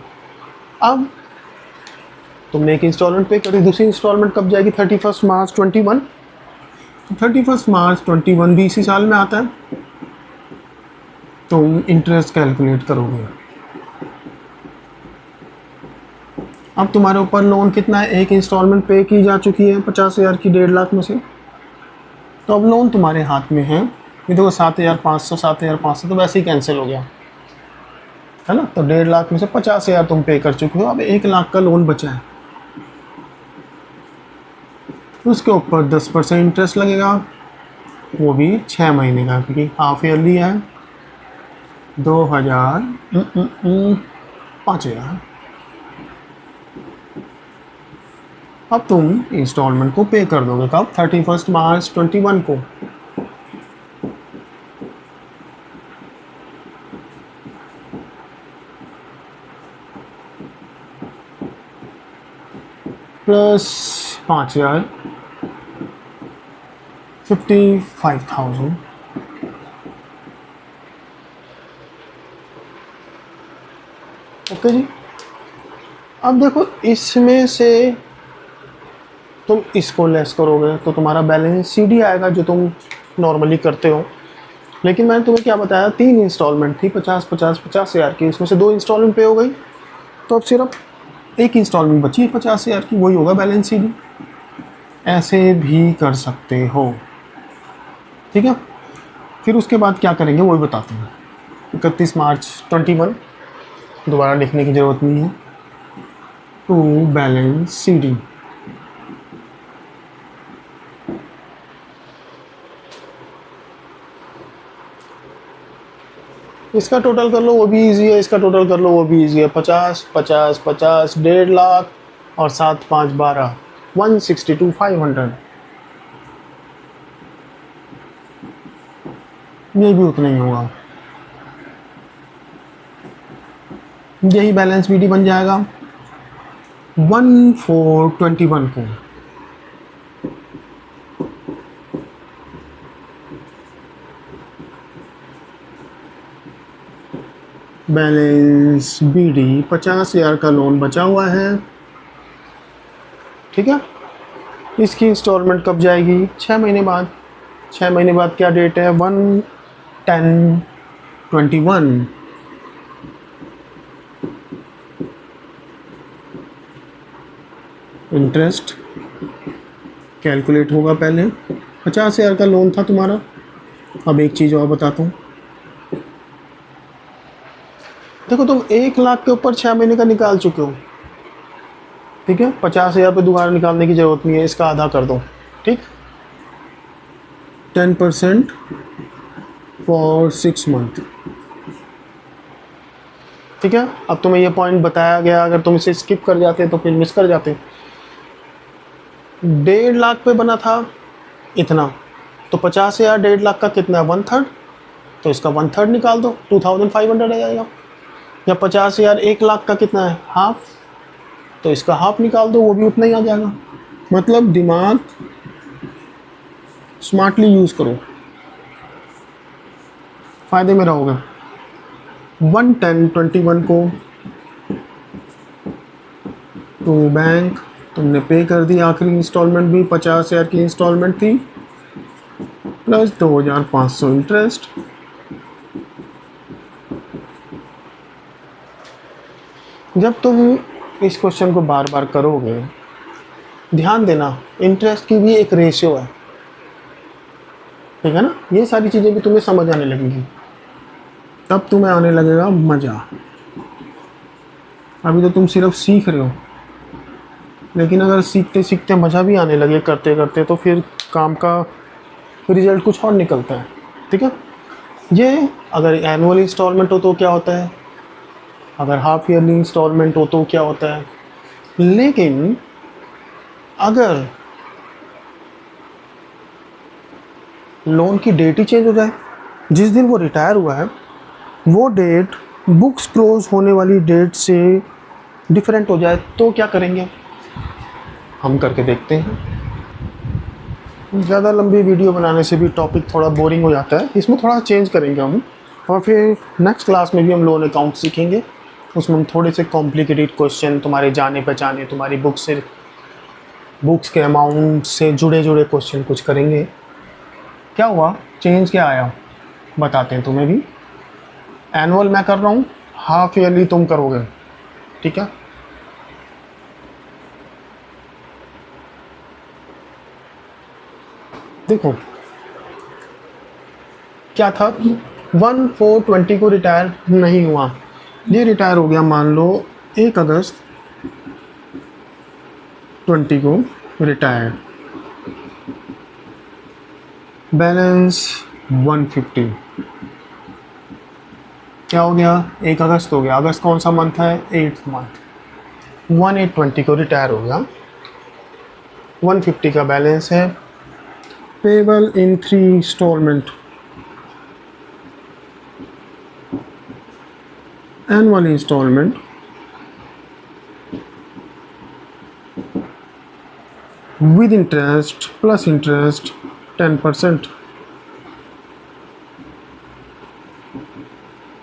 अब तुमने एक इंस्टॉलमेंट पे करी, दूसरी इंस्टॉलमेंट कब जाएगी? 31 मार्च 21। 31 मार्च 21 भी इसी साल में आता है। तुम इंटरेस्ट कैलकुलेट करोगे। अब तुम्हारे ऊपर लोन कितना है? एक इंस्टॉलमेंट पे की जा चुकी है 50,000 की 1.5 लाख में से। तो अब लोन तुम्हारे हाथ में है, ये देखो 7,500, 7,500 तो वैसे ही कैंसिल हो गया है ना। तो 1.5 लाख में से 50,000 तुम पे कर चुके हो, अब 1 लाख का लोन बचा है। उसके ऊपर 10% इंटरेस्ट लगेगा, वो भी 6 महीने का, क्योंकि हाफ ईयरली है। 2,000 5,000। अब तुम इंस्टॉलमेंट को पे कर दोगे कब? 31 मार्च 21 को। प्लस 5,000, 55,000। ओके जी। अब देखो इसमें से तुम इसको लेस करोगे तो तुम्हारा बैलेंस सीडी आएगा, जो तुम नॉर्मली करते हो। लेकिन मैंने तुम्हें क्या बताया, 3 इंस्टॉलमेंट थी 50,000 की, उसमें से 2 इंस्टॉलमेंट पे हो गई, तो अब सिर्फ एक इंस्टॉलमेंट बची है 50,000 की, वही होगा बैलेंस सीडी। ऐसे भी कर सकते हो, ठीक है। फिर उसके बाद क्या करेंगे वो भी बताते हैं। 31 मार्च 21 दोबारा लिखने की ज़रूरत नहीं है। टू बैलेंस सीडी, इसका टोटल कर लो वो भी इजी है, इसका टोटल कर लो वो भी इजी है। 50, 50, 50, 1.5 लाख और 7, 5, 12, 162,500। ये भी उतना ही होगा, यही बैलेंस बीडी बन जाएगा 1421 को। बैलेंस बीडी 50,000 का लोन बचा हुआ है, ठीक है। इसकी इंस्टॉलमेंट कब जाएगी? 6 महीने बाद। 6 महीने बाद क्या डेट है? 1/10/21। इंटरेस्ट कैलकुलेट होगा। पहले 50,000 का लोन था तुम्हारा। अब एक चीज़ और बताता हूँ, देखो तुम 1 लाख के ऊपर 6 महीने का निकाल चुके हो, ठीक है। 50,000 पे दोबारा निकालने की ज़रूरत नहीं है, इसका आधा कर दो, ठीक। 10% फॉर 6 मंथ, ठीक है। अब तुम्हें ये पॉइंट बताया गया, अगर तुम इसे स्किप कर जाते तो फिर मिस कर जाते। 1.5 लाख पे बना था इतना, तो 50,000 1.5 लाख का कितना है? 1/3, तो इसका 1/3 निकाल दो, 2,500 आ जाएगा। या 50,000 1 लाख का कितना है? हाफ, तो इसका हाफ निकाल दो, वो भी उतना ही आ जाएगा। मतलब दिमाग स्मार्टली यूज़ करो, फ़ायदे में रहोगे। 1/10/21 को टू बैंक तुमने पे कर दी, आखिरी इंस्टॉलमेंट भी 50,000 की इंस्टॉलमेंट थी, प्लस 2,500 इंटरेस्ट। जब तुम इस क्वेश्चन को बार बार करोगे, ध्यान देना इंटरेस्ट की भी एक रेशियो है, ठीक है ना। ये सारी चीज़ें भी तुम्हें समझ आने लगेंगी, तब तुम्हें आने लगेगा मज़ा। अभी तो तुम सिर्फ सीख रहे हो, लेकिन अगर सीखते सीखते मज़ा भी आने लगे करते करते, तो फिर काम का रिजल्ट कुछ और निकलता है, ठीक है। ये अगर एनुअल इंस्टॉलमेंट हो तो क्या होता है, अगर हाफ ईयरली इंस्टॉलमेंट हो तो क्या होता है। लेकिन अगर लोन की डेट ही चेंज हो जाए, जिस दिन वो रिटायर हुआ है वो डेट बुक्स क्लोज होने वाली डेट से डिफरेंट हो जाए, तो क्या करेंगे हम करके देखते हैं। ज़्यादा लंबी वीडियो बनाने से भी टॉपिक थोड़ा बोरिंग हो जाता है, इसमें थोड़ा चेंज करेंगे हम। और फिर नेक्स्ट क्लास में भी हम लोन अकाउंट सीखेंगे, उसमें हम थोड़े से कॉम्प्लिकेटेड क्वेश्चन, तुम्हारे जाने पहचाने, तुम्हारी बुक्स के अमाउंट से जुड़े क्वेश्चन कुछ करेंगे। क्या हुआ, चेंज क्या आया बताते हैं तुम्हें भी। एनुअल मैं कर रहा हूँ, हाफ ईयरली तुम करोगे, ठीक है। देखो क्या था, 1/4/20 को रिटायर नहीं हुआ, ये रिटायर हो गया मान लो 1 अगस्त 20 को रिटायर, बैलेंस 150। क्या हो गया, 1 अगस्त हो गया, अगस्त कौन सा मंथ है, 8th मंथ। 1/8/20 को रिटायर हो गया, 150 का बैलेंस है, payable in 3 installment, annual installment, with interest plus interest 10%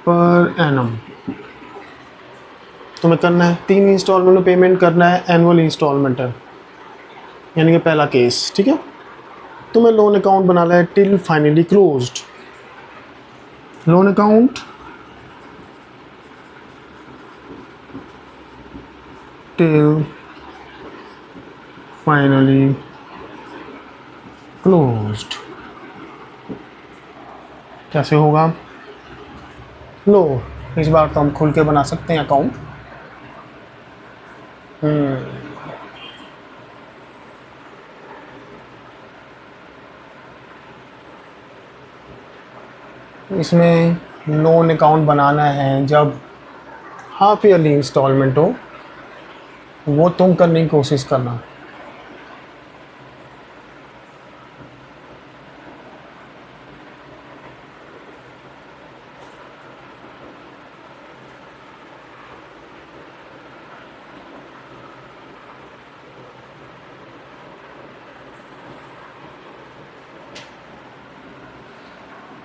per annum. तुम्हें करना है 3 इंस्टॉलमेंट में पेमेंट करना है, एनुअल इंस्टॉलमेंट है, यानी कि पहला केस, ठीक है। तुम्हें लोन अकाउंट बनाना है till finally closed, loan account till finally closed. कैसे होगा, लो इस बार तो हम खुल के बना सकते हैं अकाउंट। इसमें लोन अकाउंट बनाना है जब हाफ ईयरली इंस्टॉलमेंट हो, वो तुम करने की कोशिश करना।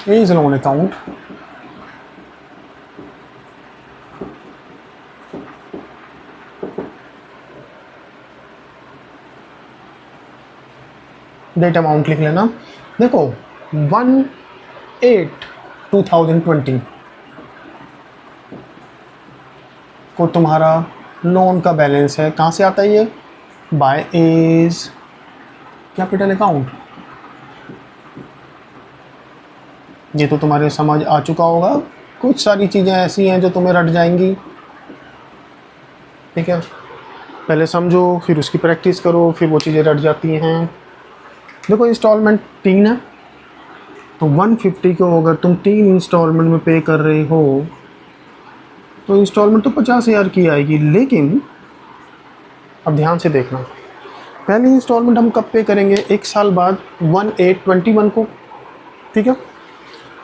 इज लोन अकाउंट डेट अमाउंट लिख लेना। देखो 1/8/2020 को तुम्हारा लोन का बैलेंस है, कहाँ से आता है ये, बाय एज कैपिटल अकाउंट। ये तो तुम्हारे समझ आ चुका होगा, कुछ सारी चीज़ें ऐसी हैं जो तुम्हें रट जाएंगी, ठीक है। पहले समझो, फिर उसकी प्रैक्टिस करो, फिर वो चीज़ें रट जाती हैं। देखो इंस्टॉलमेंट 3 है, तो 150 को अगर तुम 3 इंस्टॉलमेंट में पे कर रहे हो तो इंस्टॉलमेंट तो 50,000 की आएगी। लेकिन अब ध्यान से देखना, पहली इंस्टॉलमेंट हम कब पे करेंगे, 1 साल बाद 1/8/21 को, ठीक है।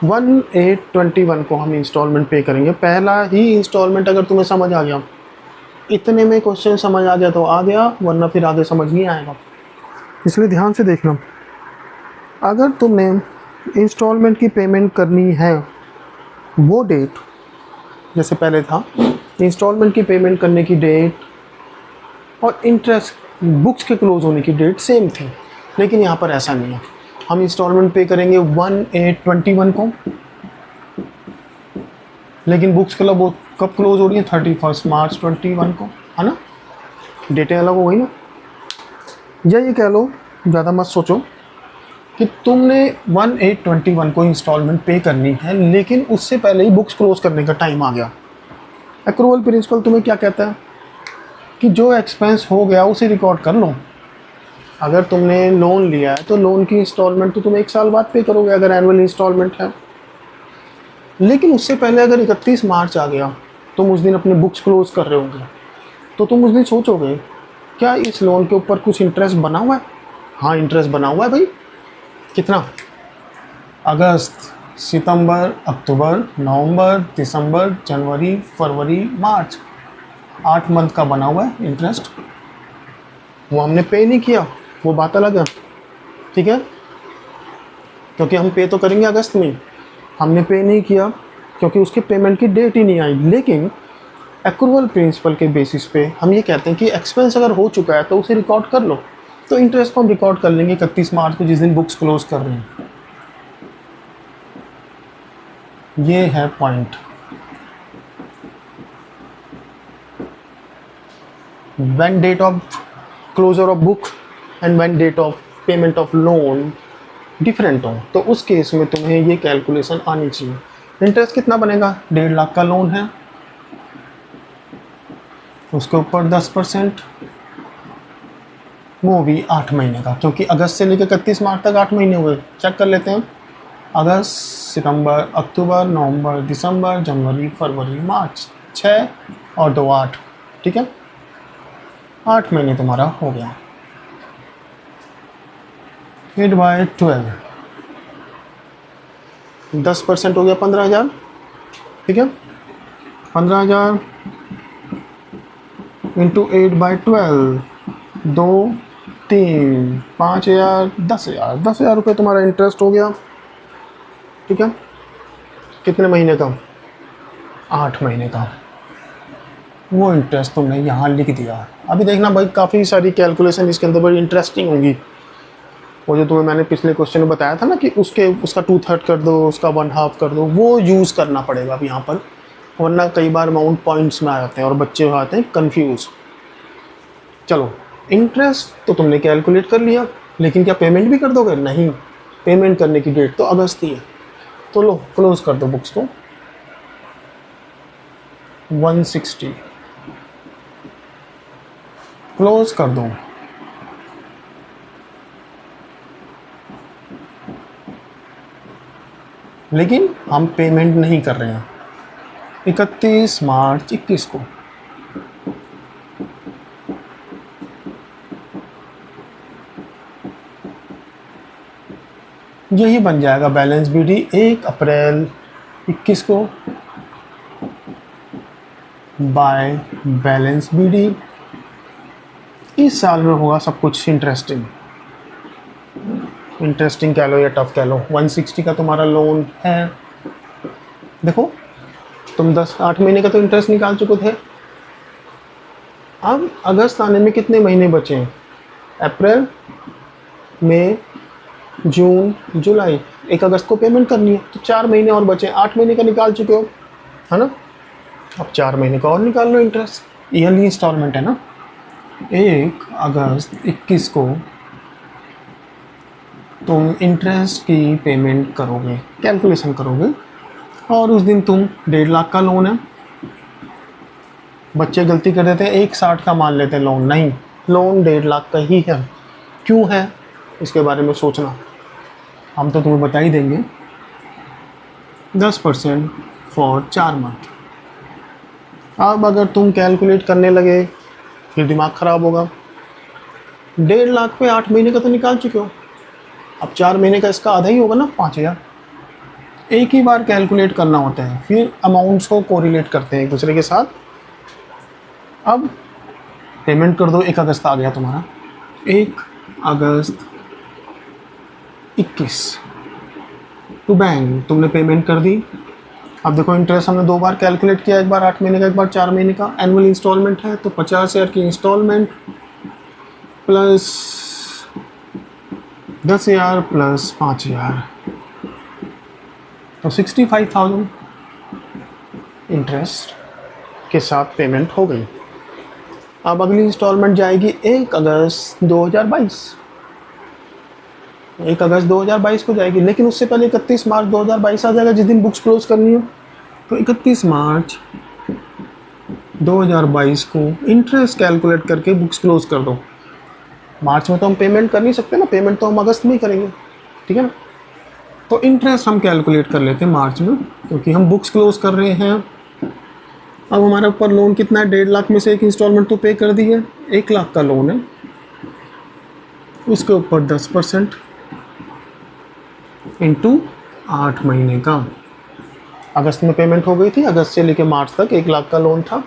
1/8/21 को हम इंस्टॉलमेंट पे करेंगे। पहला ही इंस्टॉलमेंट अगर तुम्हें समझ आ गया, इतने में क्वेश्चन समझ आ गया तो आ गया, वरना फिर आगे समझ नहीं आएगा। इसलिए ध्यान से देखना, अगर तुमने इंस्टॉलमेंट की पेमेंट करनी है, वो डेट जैसे पहले था, इंस्टॉलमेंट की पेमेंट करने की डेट और इंटरेस्ट बुक्स के क्लोज होने की डेट सेम थी, लेकिन यहाँ पर ऐसा नहीं है। हम इंस्टॉलमेंट पे करेंगे 1/8/21 को, लेकिन बुक्स कब क्लोज हो रही है, 31 मार्च 21 को, है ना, डेटें अलग हो गई ना। या ये कह लो, ज़्यादा मत सोचो, कि तुमने 1/8/21 को इंस्टॉलमेंट पे करनी है, लेकिन उससे पहले ही बुक्स क्लोज करने का टाइम आ गया। एक्रूअल प्रिंसिपल तुम्हें क्या कहता है कि जो एक्सपेंस हो गया उसे रिकॉर्ड कर लो। अगर तुमने लोन लिया है तो लोन की इंस्टॉलमेंट तो तुम 1 साल बाद पे करोगे अगर एनुअल इंस्टॉलमेंट है। लेकिन उससे पहले अगर 31 मार्च आ गया, तुम उस दिन अपने बुक्स क्लोज कर रहे होंगे, तो तुम उस दिन सोचोगे क्या इस लोन के ऊपर कुछ इंटरेस्ट बना हुआ है। हाँ, इंटरेस्ट बना हुआ है भाई। कितना, अगस्त, सितंबर, अक्टूबर, नवंबर, दिसंबर, जनवरी, फरवरी, मार्च, 8 मंथ का बना हुआ है इंटरेस्ट। वो हमने पे नहीं किया, वो बात अलग है। ठीक है, क्योंकि हम पे तो करेंगे अगस्त में, हमने पे नहीं किया क्योंकि उसकी पेमेंट की डेट ही नहीं आई। लेकिन एक्रूवल प्रिंसिपल के बेसिस पे हम ये कहते हैं कि एक्सपेंस अगर हो चुका है तो उसे रिकॉर्ड कर लो। तो इंटरेस्ट को हम रिकॉर्ड कर लेंगे 31 मार्च को, जिस दिन बुक्स क्लोज कर रहे हैं। ये है point. When date of closure of book and when date of payment of loan different हो तो उस केस में तुम्हें ये कैलकुलेशन आनी चाहिए। इंटरेस्ट कितना बनेगा, 1.5 लाख का लोन है, उसके ऊपर 10%, वो भी 8 महीने का, क्योंकि अगस्त से लेकर 31 मार्च तक 8 महीने हुए। चेक कर लेते हैं, अगस्त, सितंबर, अक्टूबर, नवंबर, दिसंबर, जनवरी, फरवरी, मार्च, 6 और 2 8, ठीक है, 8 महीने तुम्हारा हो गया। 8/12, 10% हो गया 15,000, ठीक है, 15,000 इंटू 8/12, 2 3 5,000, 10,000, 10,000 रुपये तुम्हारा इंटरेस्ट हो गया। ठीक है, कितने महीने का, 8 महीने का। वो इंटरेस्ट तुमने यहाँ लिख दिया। अभी देखना भाई, काफ़ी सारी कैलकुलेशन इसके अंदर बड़ी इंटरेस्टिंग होंगी। वो जो तुम्हें मैंने पिछले क्वेश्चन में बताया था ना कि उसका 2/3 कर दो, उसका 1/2 कर दो, वो यूज़ करना पड़ेगा अब यहाँ पर, वरना कई बार अमाउंट पॉइंट्स में आ जाते हैं और बच्चे हो जाते हैं कंफ्यूज। चलो, इंटरेस्ट तो तुमने कैलकुलेट कर लिया, लेकिन क्या पेमेंट भी कर दोगे? नहीं, पेमेंट करने की डेट तो अगस्त ही है। तो लो, क्लोज कर दो बुक्स को। 160 क्लोज कर दो। लेकिन हम पेमेंट नहीं कर रहे हैं 31 मार्च 21 को। यही बन जाएगा बैलेंस बीडी 1 अप्रैल 21 को बाय बैलेंस बीडी। इस साल में होगा सब कुछ इंटरेस्टिंग कह लो या टफ कह लो। 160 का तुम्हारा लोन है। देखो, तुम 8 महीने का तो इंटरेस्ट निकाल चुके थे। अब अगस्त आने में कितने महीने बचे हैं? अप्रैल, मई, जून, जुलाई। 1 अगस्त को पेमेंट करनी है, तो 4 महीने और बचे। 8 महीने का निकाल चुके हो, है ना? अब 4 महीने का और निकाल लो इंटरेस्ट। ईयरली इंस्टॉलमेंट है ना। 1 अगस्त 21 को तुम इंटरेस्ट की पेमेंट करोगे, कैलकुलेशन करोगे, और उस दिन तुम 1.5 लाख का लोन है। बच्चे गलती कर देते हैं, 160 का मान लेते हैं लोन। नहीं, लोन 1.5 लाख का ही है। क्यों है इसके बारे में सोचना, हम तो तुम्हें बता ही देंगे। 10% फॉर 4 मंथ। अब अगर तुम कैलकुलेट करने लगे फिर दिमाग ख़राब होगा। 1.5 लाख पे 8 महीने का तो निकाल चुके हो, अब 4 महीने का इसका आधा ही होगा ना, 5,000। एक ही बार कैलकुलेट करना होता है, फिर अमाउंट्स को कोरिलेट करते हैं एक दूसरे के साथ। अब पेमेंट कर दो। 1 अगस्त आ गया तुम्हारा, 1 अगस्त 21 टू बैंक तुमने पेमेंट कर दी। अब देखो, इंटरेस्ट हमने 2 बार कैलकुलेट किया, एक बार 8 महीने का, एक बार 4 महीने का। एनुअल इंस्टॉलमेंट है तो 50,000 की इंस्टॉलमेंट प्लस 10,000 प्लस 5,000 तो 65,000 इंटरेस्ट के साथ पेमेंट हो गई। अब अगली इंस्टॉलमेंट जाएगी 1 अगस्त 2022। 1 अगस्त 2022 को जाएगी, लेकिन उससे पहले 31 मार्च 2022 आ जाएगा, जिस दिन बुक्स क्लोज करनी हो। तो 31 मार्च 2022 को इंटरेस्ट कैलकुलेट करके बुक्स क्लोज कर दो। मार्च में तो हम पेमेंट कर नहीं सकते ना, पेमेंट तो हम अगस्त में ही करेंगे, ठीक है ना। तो इंटरेस्ट हम कैलकुलेट कर लेते हैं मार्च में, क्योंकि हम बुक्स क्लोज कर रहे हैं। अब हमारे ऊपर लोन कितना है? 1.5 लाख में से एक इंस्टॉलमेंट तो पे कर दी है। 1 लाख का लोन है, उसके ऊपर 10% इंटू 8 महीने का। अगस्त में पेमेंट हो गई थी। अगस्त से लेकर मार्च तक 1 लाख का लोन था।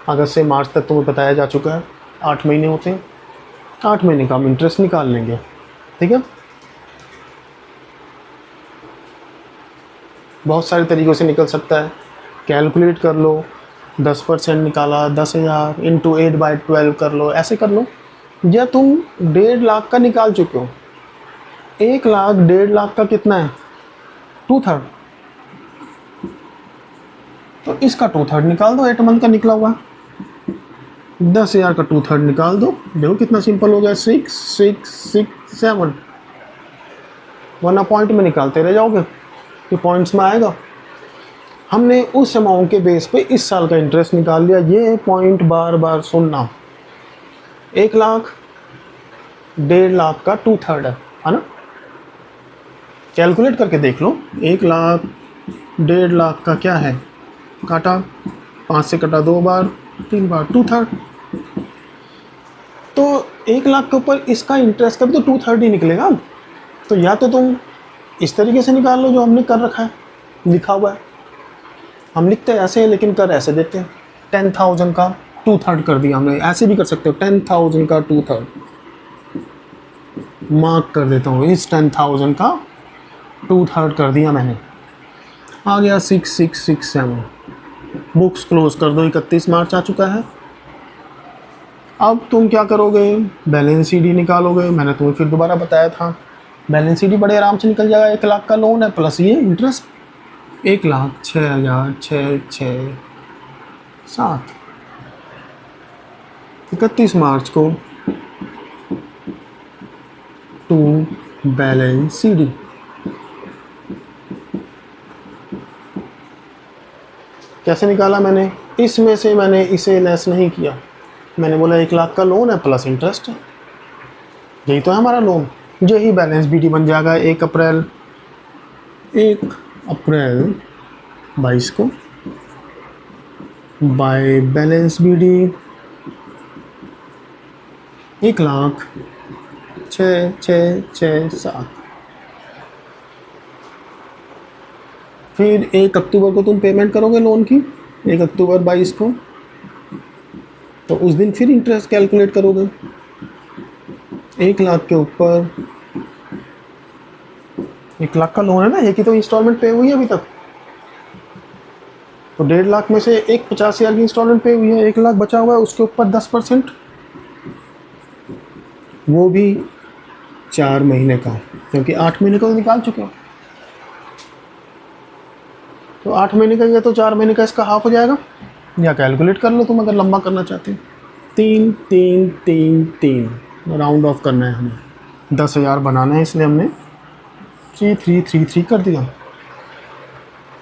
अगस्त से मार्च तक तुम्हें बताया जा चुका है 8 महीने होते हैं। 8 महीने का हम इंटरेस्ट निकाल लेंगे, ठीक है। बहुत सारे तरीक़ों से निकल सकता है। कैलकुलेट कर लो, 10% निकाला 10,000 इंटू 8/12 कर लो, ऐसे कर लो। या तुम 1.5 लाख का निकाल चुके हो, 1 लाख 1.5 लाख का कितना है, 2/3, तो इसका 2/3 निकाल दो। 8 मंथ का निकला हुआ 10,000 का 2/3 निकाल दो। देखो कितना सिंपल हो गया, 6 6 6 7, वरना पॉइंट में निकालते रह जाओगे, ये पॉइंट्स में आएगा। हमने उस अमाउंट के बेस पे इस साल का इंटरेस्ट निकाल लिया। ये पॉइंट बार बार सुनना, 1 लाख 1.5 लाख का 2/3 है ना। कैलकुलेट करके देख लो, 1 लाख 1.5 लाख का क्या है, काटा 5 से कटा 2 बार 3 बार, 2/3। तो 1 लाख के ऊपर इसका इंटरेस्ट का भी तो 2/3 ही निकलेगा। तो या तो तुम इस तरीके से निकाल लो जो हमने कर रखा है, लिखा हुआ है। हम लिखते हैं ऐसे लेकिन कर ऐसे देते हैं। 10,000 का 2/3 कर दिया हमने, ऐसे भी कर सकते हो, 10,000 का 2/3 मार्क कर देता हूँ। इस 10,000 का 2/3 कर दिया मैंने, आ गया 6667। बुक्स क्लोज कर दो, 31 मार्च आ चुका है। अब तुम क्या करोगे, बैलेंस शीट निकालोगे। मैंने तुम्हें फिर दोबारा बताया था, बैलेंस शीट बड़े आराम से निकल जाएगा। 1 लाख का लोन है प्लस ये इंटरेस्ट, 1,06,667। 31 मार्च को टू बैलेंस शीट। कैसे निकाला मैंने, इसमें से मैंने इसे लेस नहीं किया। मैंने बोला 1 लाख का लोन है प्लस इंटरेस्ट है, यही तो है हमारा लोन। यही बैलेंस बीडी बन जाएगा 1 अप्रैल 22 को बाय बैलेंस बीडी 1,06,667। फिर 1 अक्टूबर को तुम पेमेंट करोगे लोन की, 1 अक्टूबर 22 को, तो उस दिन फिर इंटरेस्ट कैलकुलेट करोगे। 1 लाख के ऊपर 1 लाख का लोन है ना, एक ही तो इंस्टॉलमेंट पे हुई है अभी तक। तो 1.5 लाख में से एक 50,000 की इंस्टॉलमेंट पे हुई है, 1 लाख बचा हुआ है, उसके ऊपर 10%, वो भी 4 महीने का, क्योंकि 8 महीने का तो निकाल चुके हो। तो 8 महीने का या तो 4 महीने का इसका हाफ हो जाएगा, या कैलकुलेट कर लो तुम अगर लंबा करना चाहते हो। 3 3 3 3 राउंड ऑफ करना है हमें, 10,000 बनाना है, इसलिए हमने 3333 कर दिया।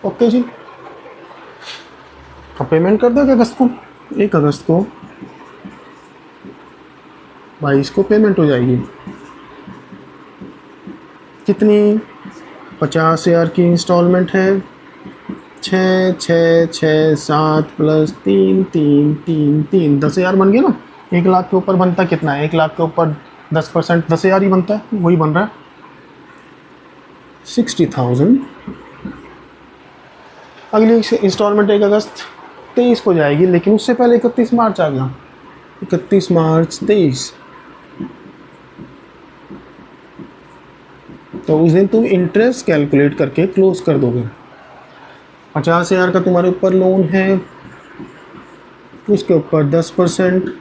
ओके जी, अब पेमेंट कर दो 1 अगस्त को। 1 अगस्त को 22 को पेमेंट हो जाएगी। कितनी, 50,000 की इंस्टॉलमेंट है। 6,6,6,7 प्लस 3 3 3 3 10,000 बन गया ना। 1 लाख के ऊपर बनता कितना है, 1 लाख के ऊपर 10% 10,000 ही बनता है, वही बन रहा है 60,000। अगली इंस्टॉलमेंट 1 अगस्त 23 को जाएगी, लेकिन उससे पहले 31 मार्च आ गया। 31 मार्च 23, तो उस दिन तुम इंटरेस्ट कैलकुलेट करके क्लोज कर दोगे। 50,000 का तुम्हारे ऊपर लोन है, उसके ऊपर 10%,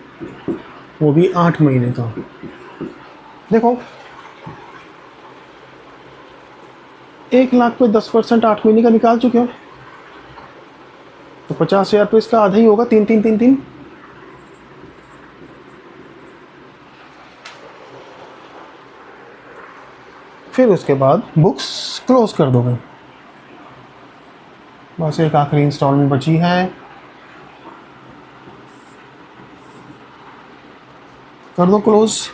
वो भी 8 महीने का। देखो 1 लाख पे 10% 8 महीने का निकाल चुके हो, तो 50,000 पे इसका आधा ही होगा, 3 3 3 3। फिर उसके बाद बुक्स क्लोज कर दोगे। बस एक आखिरी इंस्टॉलमेंट बची है, कर दो क्लोज।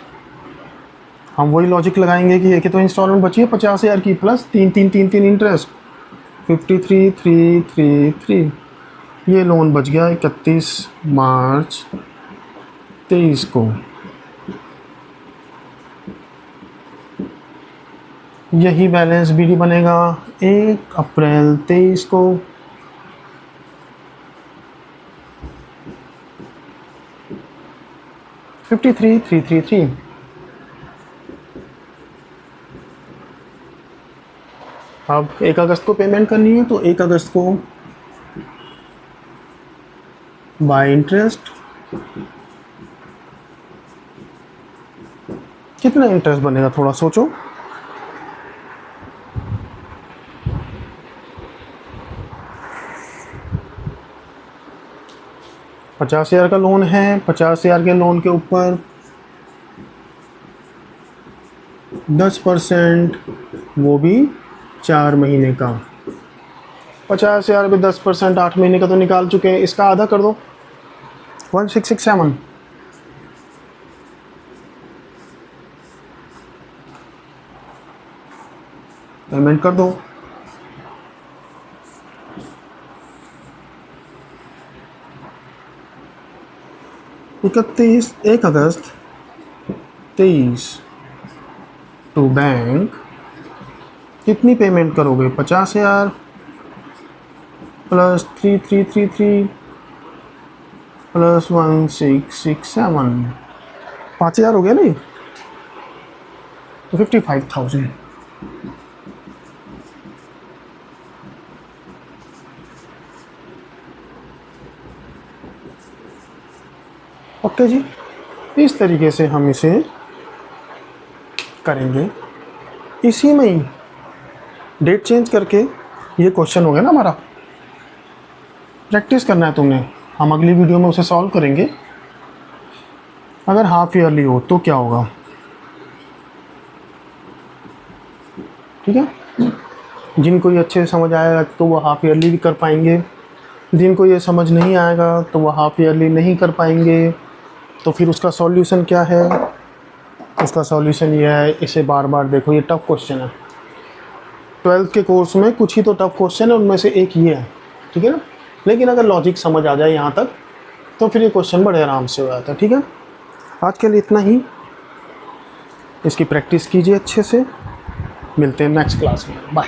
हम वही लॉजिक लगाएंगे कि एक ही तो इंस्टॉलमेंट बची है 50,000 की, प्लस 3 3 3 3 इंटरेस्ट, 53,333। ये लोन बच गया 31 मार्च 23 को। यही बैलेंस बीडी बनेगा 1 अप्रैल 23 को। अब 1 अगस्त को पेमेंट करनी है तो 1 अगस्त को बाय इंटरेस्ट, कितना इंटरेस्ट बनेगा थोड़ा सोचो। $50,000 का लोन है, 50,000 के लोन के ऊपर 10%, वो भी 4 महीने का। 50,000 पे 10% 8 महीने का तो निकाल चुके हैं, इसका आधा कर दो 1667। पेमेंट कर दो। इकतीस 1 अगस्त 23 टू बैंक। कितनी पेमेंट करोगे? 50,000 प्लस 3333 प्लस 1667, 5,000 हो गया नहीं तो 55,000। ओके जी, इस तरीके से हम इसे करेंगे। इसी में ही डेट चेंज करके ये क्वेश्चन हो गया ना हमारा, प्रैक्टिस करना है तुमने। हम अगली वीडियो में उसे सॉल्व करेंगे। अगर हाफ ईयरली हो तो क्या होगा, ठीक है। जिनको ये अच्छे से समझ आएगा तो वो हाफ ईयरली भी कर पाएंगे, जिनको ये समझ नहीं आएगा तो वो हाफ ईयरली नहीं कर पाएंगे। तो फिर उसका सॉल्यूशन क्या है? उसका सॉल्यूशन ये है, इसे बार बार देखो। ये टफ क्वेश्चन है, 12th के कोर्स में कुछ ही तो टफ क्वेश्चन है, उनमें से एक ये है, ठीक है ना। लेकिन अगर लॉजिक समझ आ जाए यहाँ तक तो फिर ये क्वेश्चन बड़े आराम से हो जाता है, ठीक है। आज के लिए इतना ही, इसकी प्रैक्टिस कीजिए अच्छे से। मिलते हैं नेक्स्ट क्लास में, बाय।